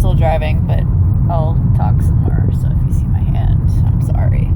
still driving, but I'll talk some more, so if you see my hand, I'm sorry.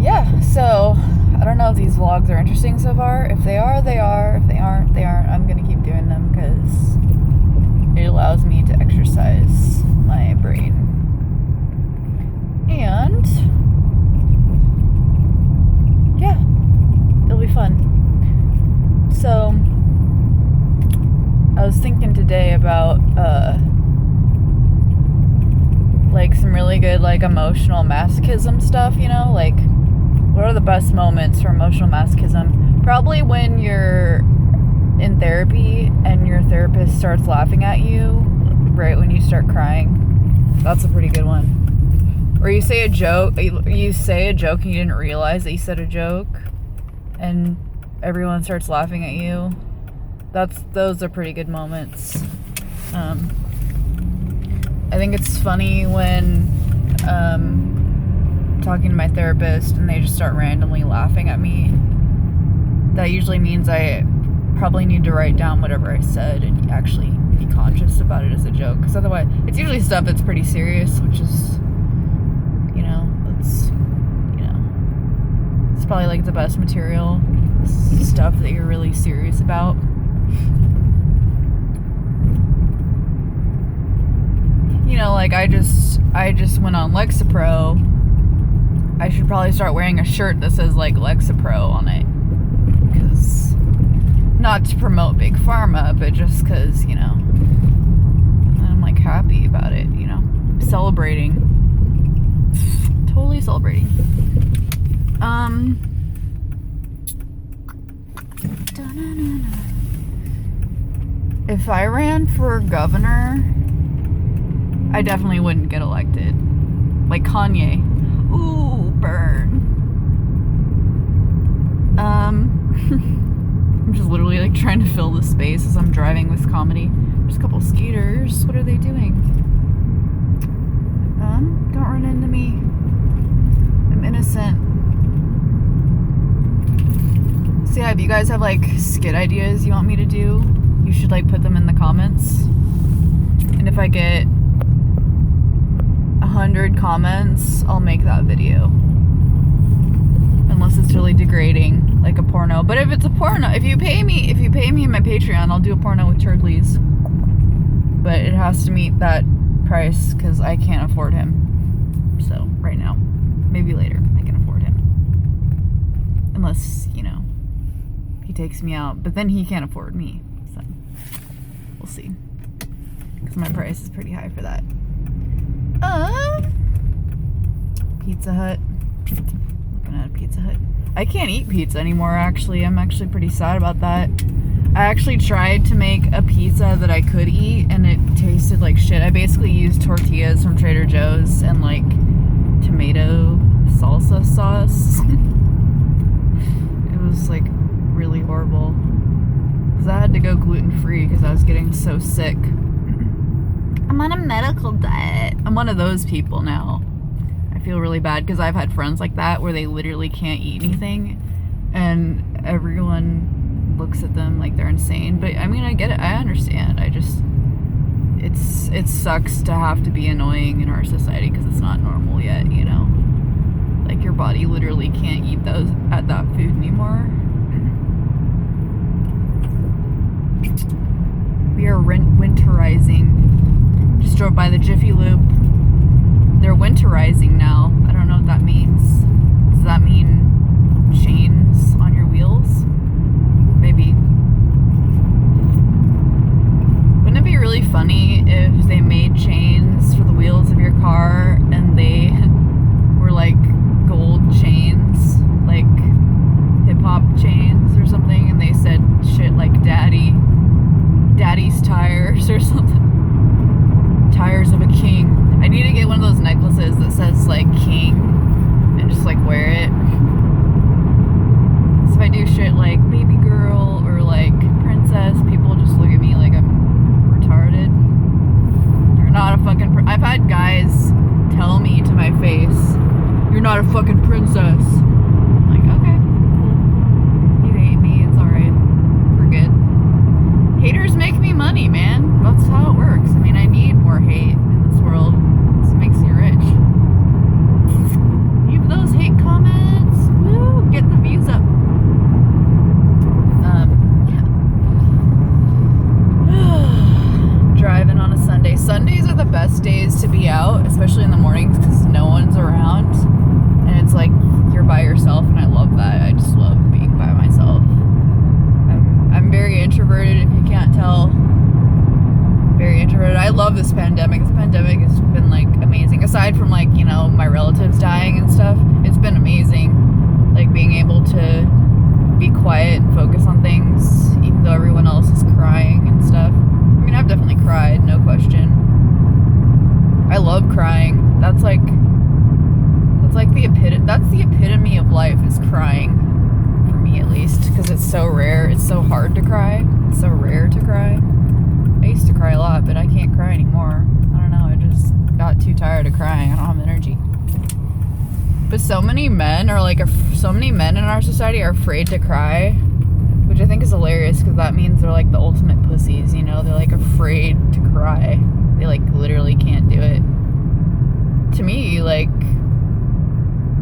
Yeah, so I don't know if these vlogs are interesting so far. If they are, they are. If they aren't, they aren't. I'm gonna keep doing them because it allows me to exercise my brain. And yeah, it'll be fun. So I was thinking today about like some really good like emotional masochism stuff, you know, like what are the best moments for emotional masochism? Probably when you're in therapy and your therapist starts laughing at you right when you start crying. That's a pretty good one. Or you say a joke and you didn't realize that you said a joke and everyone starts laughing at you. Those are pretty good moments. I think it's funny when talking to my therapist and they just start randomly laughing at me. That usually means I probably need to write down whatever I said and actually be conscious about it as a joke, because otherwise it's usually stuff that's pretty serious, which is, it's probably like the best material, stuff that you're really serious about. Like I just went on Lexapro. I should probably start wearing a shirt that says like Lexapro on it, because not to promote Big Pharma, but just because I'm like happy about it, celebrating, totally celebrating. If I ran for governor, I definitely wouldn't get elected. Like Kanye. Ooh, burn. I'm just literally like trying to fill the space as I'm driving with comedy. There's a couple skaters. What are they doing? Don't run into me. I'm innocent. So yeah, if you guys have like skit ideas you want me to do, you should like put them in the comments. And if I get 100 comments, I'll make that video. Unless it's really degrading, like a porno. But if it's a porno, if you pay me in my Patreon, I'll do a porno with Turtleneck. But it has to meet that price because I can't afford him. So right now, maybe later, I can afford him. Unless he takes me out, but then he can't afford me. So we'll see. Because my price is pretty high for that. Pizza Hut. Looking at a Pizza Hut. I can't eat pizza anymore, actually. I'm actually pretty sad about that. I actually tried to make a pizza that I could eat, and it tasted like shit. I basically used tortillas from Trader Joe's and, like, tomato salsa sauce. It was, like, really horrible. Because I had to go gluten-free because I was getting so sick. I'm on a medical diet. I'm one of those people now. I feel really bad because I've had friends like that where they literally can't eat anything and everyone looks at them like they're insane. But I mean, I get it. I understand. It sucks to have to be annoying in our society because it's not normal yet, Like your body literally can't eat that food anymore. We are winterizing. Just drove by the Jiffy Lube. They're winterizing now. I don't know what that means. Does that mean chains on your wheels? Maybe. Wouldn't it be really funny if they made chains for the wheels of your car and they were like gold chains, like hip-hop chains or something, and they said shit like daddy's tires or something. Tires of a king. I need to get one of those necklaces that says like king and just like wear it. So if I do shit like baby girl or like princess, people just look at me like I'm retarded. You're not a fucking I've had guys tell. Very introverted. I love this pandemic. This pandemic has been like amazing. Aside from like, you know, my relatives dying and stuff, it's been amazing. Like being able to be quiet and focus on things, even though everyone else is crying and stuff. I mean, I've definitely cried, no question. I love crying. That's like the epitome of life is crying, for me at least, because it's so rare. It's so hard to cry. It's so rare to cry. I used to cry a lot, but I can't cry anymore. I don't know. I just got too tired of crying. I don't have energy. But so many men in our society are afraid to cry, which I think is hilarious because that means they're like the ultimate pussies, you know? They're like afraid to cry. They like literally can't do it. To me, like,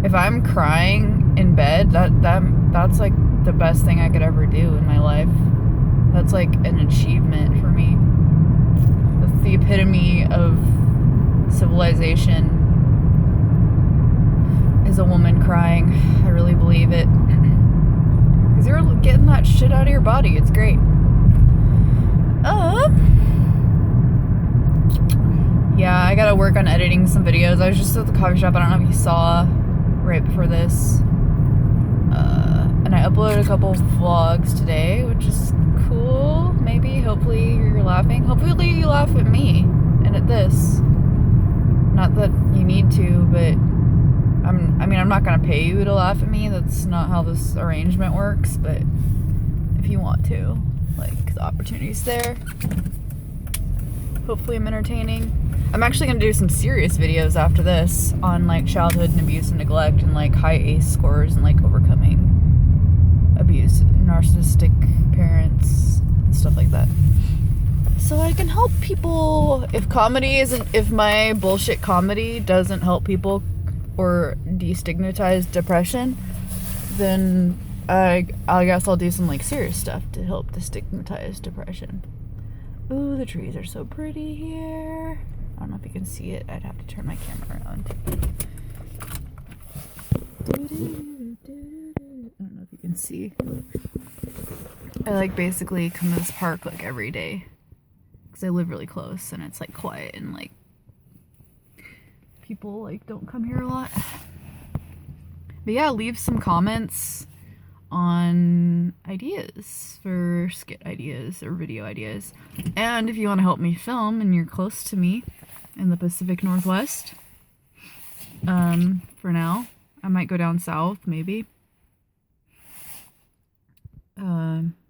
if I'm crying in bed, that's like the best thing I could ever do in my life. That's like an achievement for me. That's the epitome of civilization, is a woman crying. I really believe it. Because you're getting that shit out of your body. It's great. Yeah, I gotta work on editing some videos. I was just at the coffee shop. I don't know if you saw right before this. And I uploaded a couple vlogs today, which is cool. Maybe, hopefully you're laughing. Hopefully you laugh at me and at this. Not that you need to, but I'm not gonna pay you to laugh at me. That's not how this arrangement works, but if you want to, like, the opportunity's there. Hopefully I'm entertaining. I'm actually gonna do some serious videos after this on like childhood and abuse and neglect and like high ACE scores and like overcoming abuse, narcissistic parents and stuff like that. So I can help people. If my bullshit comedy doesn't help people or destigmatize depression, then I guess I'll do some like serious stuff to help destigmatize depression. Ooh, the trees are so pretty here. I don't know if you can see it. I'd have to turn my camera around. I don't know if you can see. I like basically come to this park like every day because I live really close and it's like quiet and like people like don't come here a lot. But yeah, leave some comments on ideas for skit ideas or video ideas. And if you want to help me film and you're close to me in the Pacific Northwest, for now, I might go down south, maybe.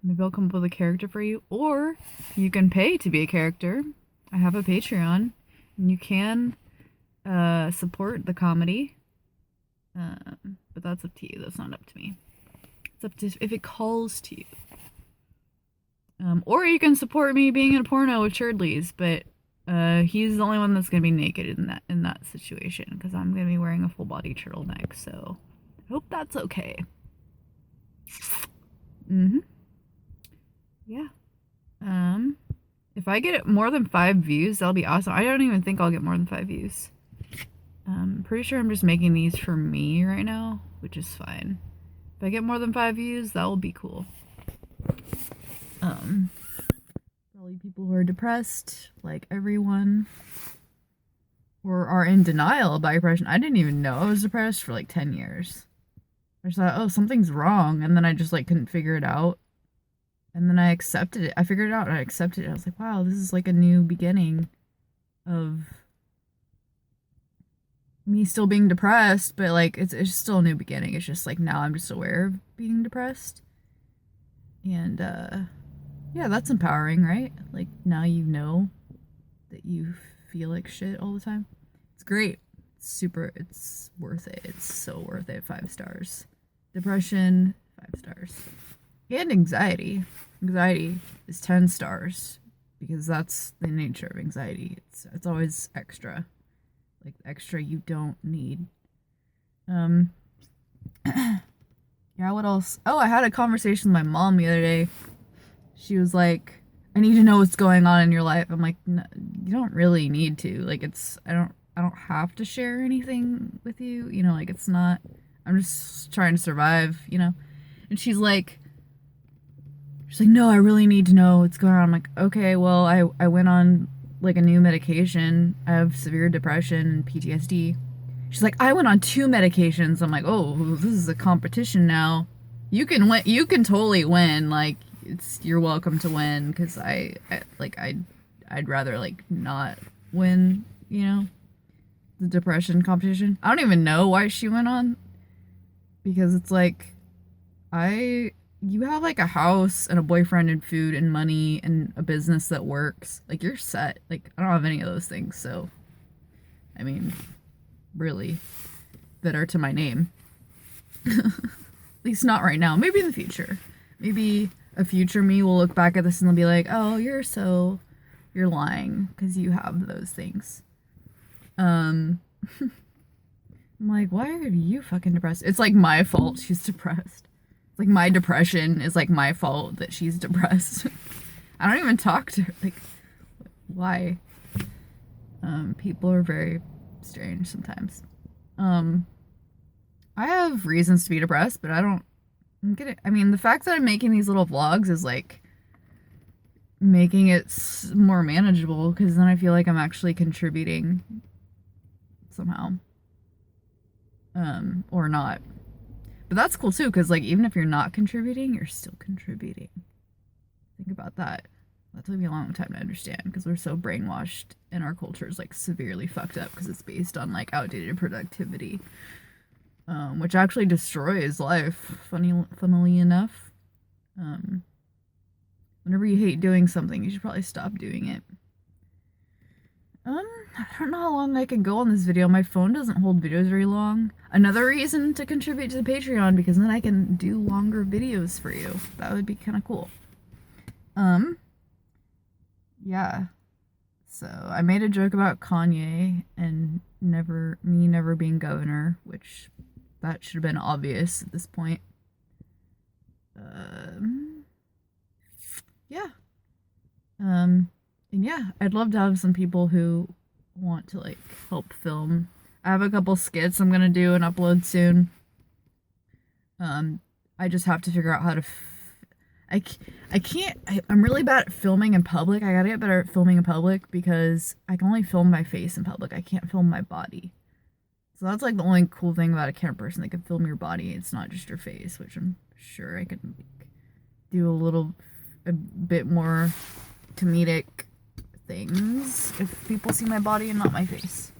Maybe I'll come up with a character for you, or you can pay to be a character. I have a Patreon, and you can support the comedy, but that's up to you. That's not up to me. It's up to if it calls to you. Or you can support me being in a porno with Shirtley's, but he's the only one that's gonna be naked in that situation because I'm gonna be wearing a full body turtleneck. So I hope that's okay. Yeah. If I get more than 5 views, that'll be awesome. I don't even think I'll get more than 5 views. I'm pretty sure I'm just making these for me right now, which is fine. If I get more than 5 views, that will be cool. Probably people who are depressed, like everyone, or are in denial about depression. I didn't even know I was depressed for like 10 years. I just thought, oh, something's wrong, and then I just like couldn't figure it out. And then I accepted it. I figured it out and I accepted it. I was like, wow, this is like a new beginning of me still being depressed, but like it's still a new beginning. It's just like now I'm just aware of being depressed. And yeah, that's empowering, right? Like now you know that you feel like shit all the time. It's great. It's worth it. It's so worth it. 5 stars. Depression, 5 stars. And anxiety. Anxiety is 10 stars because that's the nature of anxiety. It's always extra. Like extra you don't need. Yeah, what else? Oh, I had a conversation with my mom the other day. She was like, I need to know what's going on in your life. I'm like, no, you don't really need to. Like I don't have to share anything with you. You know, like it's not, I'm just trying to survive, you know? And she's like, She's like, no, I really need to know what's going on. I'm like, okay, well, I went on like a new medication. I have severe depression and PTSD. She's like, I went on 2 medications. I'm like, oh, this is a competition now. You can win. You can totally win. Like, you're welcome to win, because I'd rather like not win. You know, the depression competition. I don't even know why she went on, because it's like, you have like a house and a boyfriend and food and money and a business that works. Like, you're set. Like, I don't have any of those things. So, I mean, really, that are to my name. At least not right now. Maybe in the future. Maybe a future me will look back at this and they'll be like, oh, you're lying because you have those things. I'm like, why are you fucking depressed? It's like my fault she's depressed. Like, my depression is like my fault that she's depressed. I don't even talk to her. Like, why? People are very strange sometimes. I have reasons to be depressed, but I get it. I mean, the fact that I'm making these little vlogs is like making it more manageable, because then I feel like I'm actually contributing somehow. Or not. But that's cool too, because like, even if you're not contributing, you're still contributing. Think about that. That took me a long time to understand, because we're so brainwashed and our culture is like severely fucked up because it's based on like outdated productivity, which actually destroys life, funnily enough. Whenever you hate doing something, you should probably stop doing it. I don't know how long I can go on this video. My phone doesn't hold videos very long. Another reason to contribute to the Patreon, because then I can do longer videos for you. That would be kind of cool. Yeah. So I made a joke about Kanye and me never being governor, which that should have been obvious at this point. Yeah. And yeah, I'd love to have some people who want to like help film. I have a couple skits I'm gonna do and upload soon. I just have to figure out how to I'm really bad at filming in public. I gotta get better at filming in public, because I can only film my face in public. I can't film my body. So that's like the only cool thing about a camera person. They can film your body. It's not just your face, which I'm sure I can do a bit more comedic things if people see my body and not my face.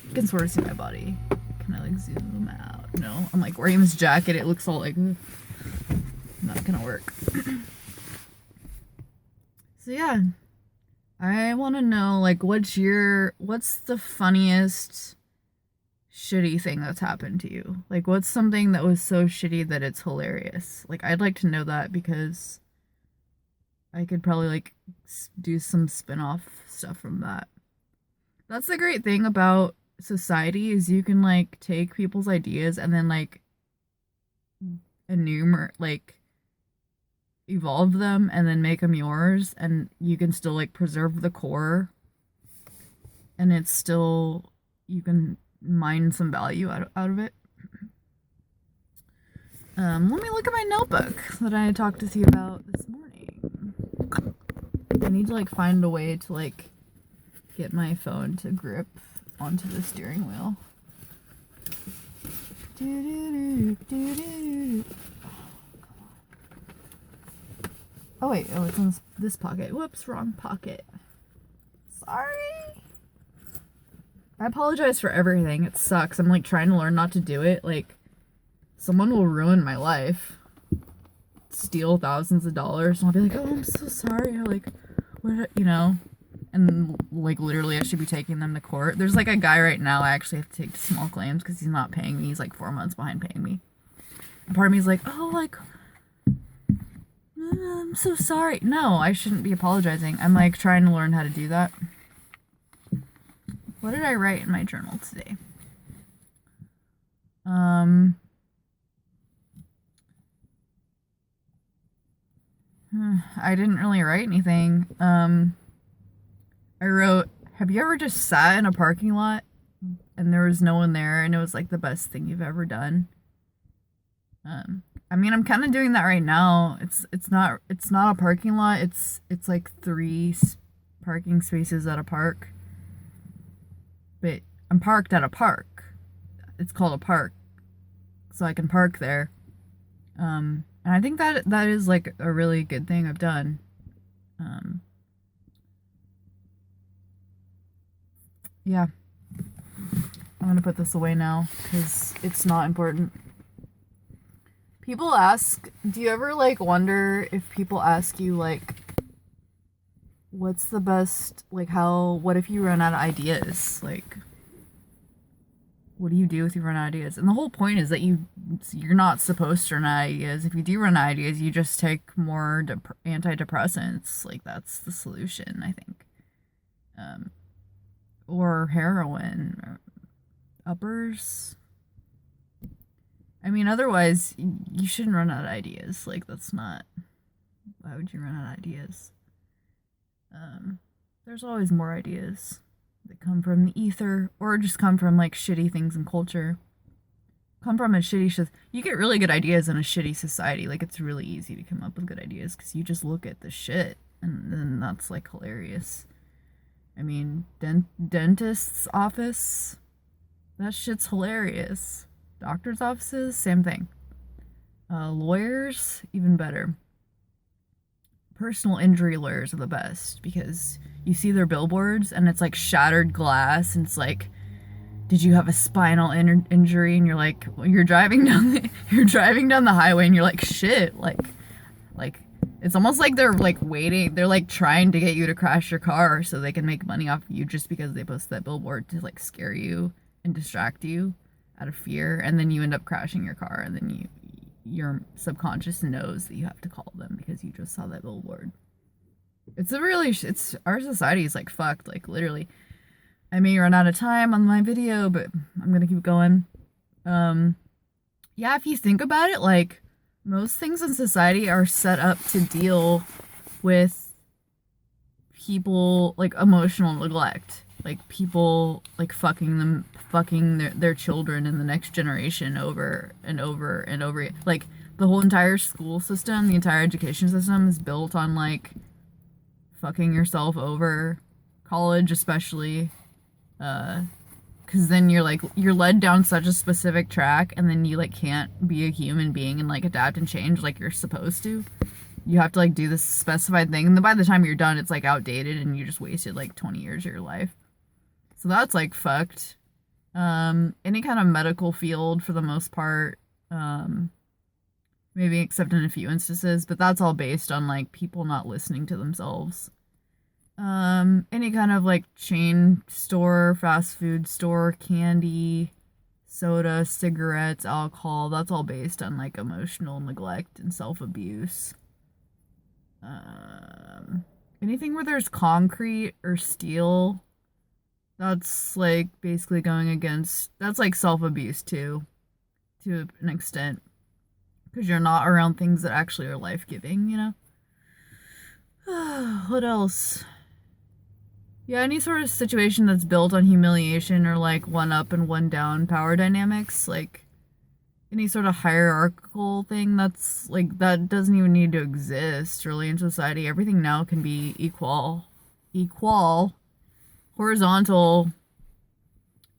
You can sort of see my body. Can I like zoom out? No, I'm like wearing this jacket. It looks all like not gonna work. So yeah, I want to know like what's the funniest shitty thing that's happened to you? Like, what's something that was so shitty that it's hilarious? Like, I'd like to know that, because I could probably like do some spin-off stuff from that. That's the great thing about society, is you can like take people's ideas and then like evolve them and then make them yours, and you can still like preserve the core, and it's still, you can mine some value out of it. Let me look at my notebook that I talked with you about this morning. I need to like find a way to like get my phone to grip onto the steering wheel. Oh wait, it's in this pocket. Whoops, wrong pocket. Sorry. I apologize for everything. It sucks. I'm like trying to learn not to do it. Like, someone will ruin my life, steal thousands of dollars, and I'll be like, oh, I'm so sorry. Like, what, and like literally I should be taking them to court. There's like a guy right now I actually have to take to small claims because he's not paying me. He's like 4 months behind paying me. And part of me is like, oh, like, I'm so sorry. No, I shouldn't be apologizing. I'm like trying to learn how to do that. What did I write in my journal today? I didn't really write anything. I wrote, have you ever just sat in a parking lot and there was no one there and it was like the best thing you've ever done? I mean, I'm kind of doing that right now. It's not a parking lot. It's like three parking spaces at a park. But I'm parked at a park. It's called a park, so I can park there. And I think that is like a really good thing I've done. Yeah. I'm gonna put this away now because it's not important. People ask, do you ever like wonder if people ask you like, what's the best, like what if you run out of ideas? Like, what do you do if you run out of ideas? And the whole point is that you're not supposed to run out of ideas. If you do run out of ideas, you just take more antidepressants. Like, that's the solution, I think. Or heroin, or uppers. I mean, otherwise, you shouldn't run out of ideas. Like, that's not... Why would you run out of ideas? There's always more ideas that come from the ether, or just come from, like, shitty things in culture. Come from a shitty... You get really good ideas in a shitty society. Like, it's really easy to come up with good ideas, because you just look at the shit, and then that's, like, hilarious. I mean, dentist's office... That shit's hilarious. Doctor's offices, same thing. Lawyers, even better. Personal injury lawyers are the best because you see their billboards and it's like shattered glass and it's like, did you have a spinal injury? And you're like, well, you're driving down the highway and you're like, shit, like it's almost like they're like waiting, they're like trying to get you to crash your car so they can make money off of you just because they post that billboard to like scare you and distract you out of fear, and then you end up crashing your car, and then your subconscious knows that you have to call them because you just saw that billboard. It's our society is like fucked, like literally. I may run out of time on my video, but I'm gonna keep going. Yeah, if you think about it, like most things in society are set up to deal with people like emotional neglect. Like people like fucking their children and the next generation over and over and over. Like the whole entire school system, the entire education system is built on like fucking yourself over. College especially, because then you're led down such a specific track, and then you like can't be a human being and like adapt and change like you're supposed to. You have to like do this specified thing, and then by the time you're done, it's like outdated, and you just wasted like 20 years of your life. So that's like fucked. Any kind of medical field for the most part, maybe except in a few instances, but that's all based on like people not listening to themselves. Any kind of like chain store, fast food store, candy, soda, cigarettes, alcohol, that's all based on like emotional neglect and self-abuse. Anything where there's concrete or steel, that's like basically going against, that's like self-abuse too, to an extent, because you're not around things that actually are life-giving, you know? What else? Yeah, any sort of situation that's built on humiliation or like one up and one down power dynamics, like any sort of hierarchical thing that's like, that doesn't even need to exist really in society. Everything now can be equal, horizontal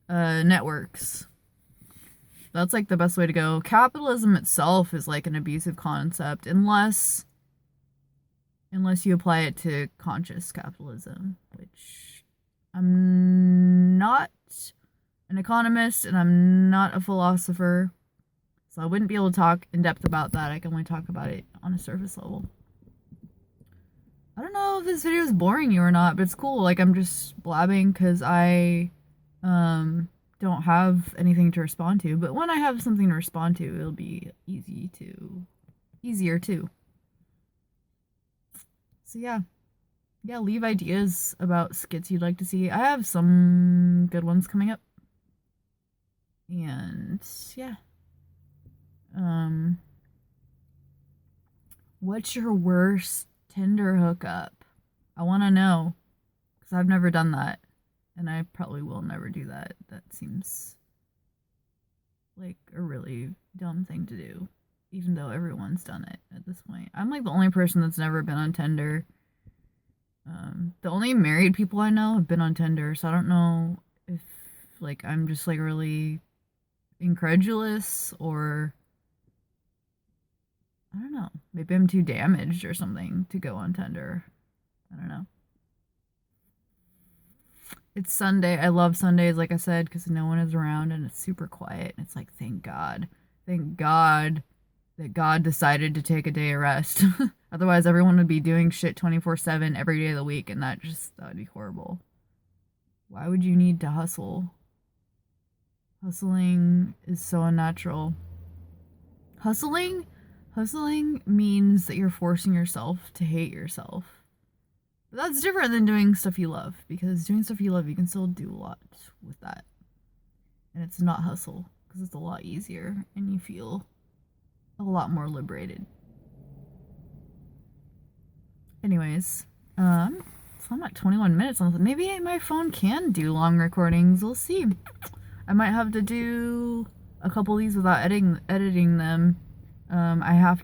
networks. That's like the best way to go. Capitalism itself is like an abusive concept unless you apply it to conscious capitalism, which I'm not an economist and I'm not a philosopher, so I wouldn't be able to talk in depth about that. I can only talk about it on a surface level. I don't know if this video is boring you or not, but it's cool. Like, I'm just blabbing because I don't have anything to respond to. But when I have something to respond to, it'll be easier too. So yeah. Yeah, leave ideas about skits you'd like to see. I have some good ones coming up. And yeah. What's your worst Tinder hookup? I want to know, because I've never done that, and I probably will never do that. That seems like a really dumb thing to do. even though everyone's done it at this point. I'm like the only person that's never been on Tinder. The only married people I know have been on Tinder, so I don't know if like I'm just like really incredulous or I don't know. Maybe I'm too damaged or something to go on Tinder. I don't know. It's Sunday. I love Sundays, like I said, because no one is around and it's super quiet. And it's like, thank God. Thank God that God decided to take a day of rest. Otherwise, everyone would be doing shit 24/7 every day of the week, and that would be horrible. Why would you need to hustle? Hustling is so unnatural. Hustling means that you're forcing yourself to hate yourself. But that's different than doing stuff you love, because doing stuff you love, you can still do a lot with that. And it's not hustle, because it's a lot easier, and you feel a lot more liberated. Anyways, so I'm at 21 minutes. Maybe my phone can do long recordings. We'll see. I might have to do a couple of these without editing them. I have